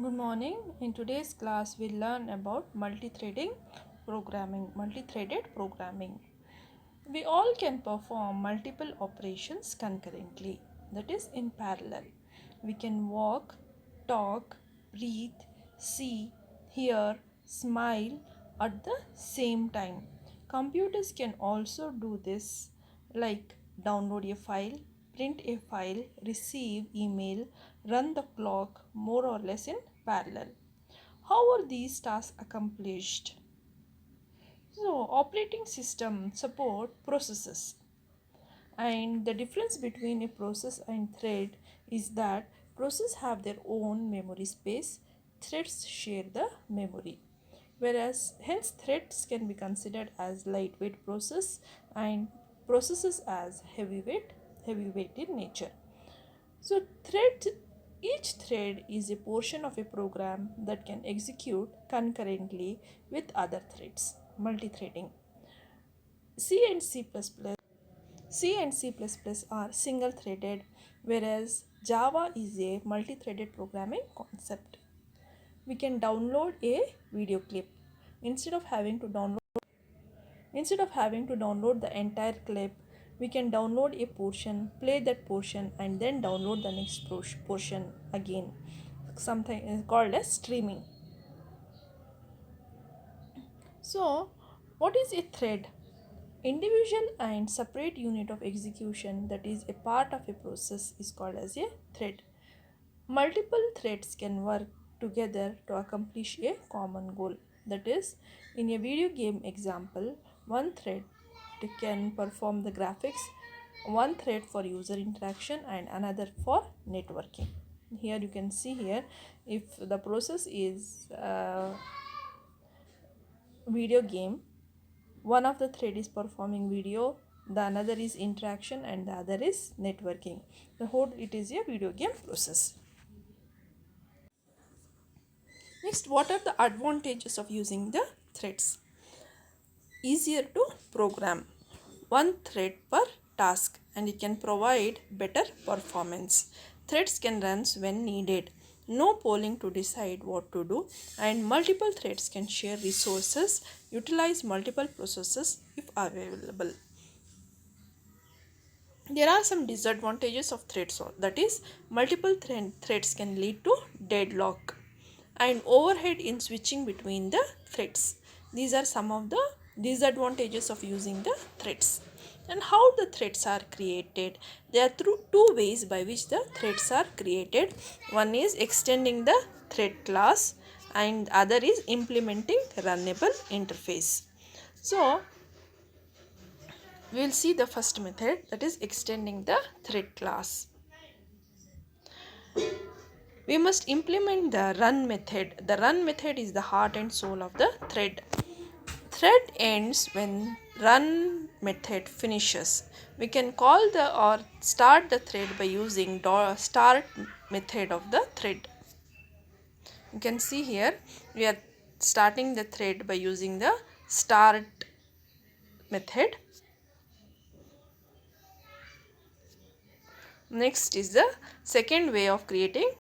Good morning. In today's class, we'll learn about multi-threaded programming. We all can perform multiple operations concurrently, that is in parallel. We can walk, talk, breathe, see, hear, smile at the same time. Computers can also do this, like download a file, print a file, receive email, run the clock, more or less in parallel. How are these tasks accomplished? So, operating system support processes, and the difference between a process and thread is that processes have their own memory space, threads share the memory, whereas hence threads can be considered as lightweight process and processes as heavyweight in nature. So each thread is a portion of a program that can execute concurrently with other threads, multi-threading. C and C++, C and C++ are single-threaded, whereas Java is a multi-threaded programming concept. We can download a video clip. Instead of having to download the entire clip, we can download a portion, play that portion, and then download the next portion again. Something called as streaming. So, what is a thread? Individual and separate unit of execution that is a part of a process is called as a thread. Multiple threads can work together to accomplish a common goal. That is, in a video game example, one thread can perform the graphics, one thread for user interaction, and another for networking. Here you can see here, if the process is video game, one of the thread is performing video, the another is interaction, and the other is networking. The whole it is a video game process. Next, what are the advantages of using the threads? Easier to program, one thread per task, and it can provide better performance. Threads can run when needed, no polling to decide what to do, and multiple threads can share resources, utilize multiple processes if available. There are some disadvantages of threads, that is, multiple threads can lead to deadlock and overhead in switching between the threads. These are some of the disadvantages of using the threads. And how the threads are created? There are two ways by which the threads are created. One is extending the thread class, and other is implementing runnable interface. So we will see the first method, that is extending the thread class. We must implement the run method. The run method is the heart and soul of the thread. Thread ends when run method finishes. We can call the or start the thread by using start method of the thread. You can see here we are starting the thread by using the start method. Next is the second way of creating.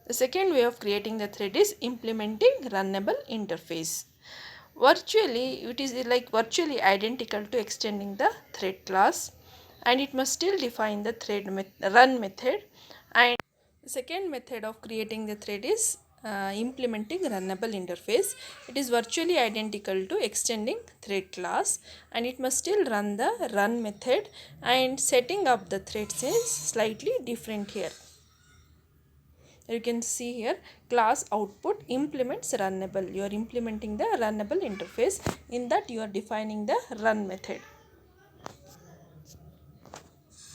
The second way of creating the thread is implementing runnable interface. It is like virtually identical to extending the thread class, and it must still define the run method. And the second method of creating the thread is implementing runnable interface. It is virtually identical to extending thread class, and it must still run the run method, and setting up the threads is slightly different here. You can see here class output implements runnable. You are implementing the runnable interface. In that you are defining the run method.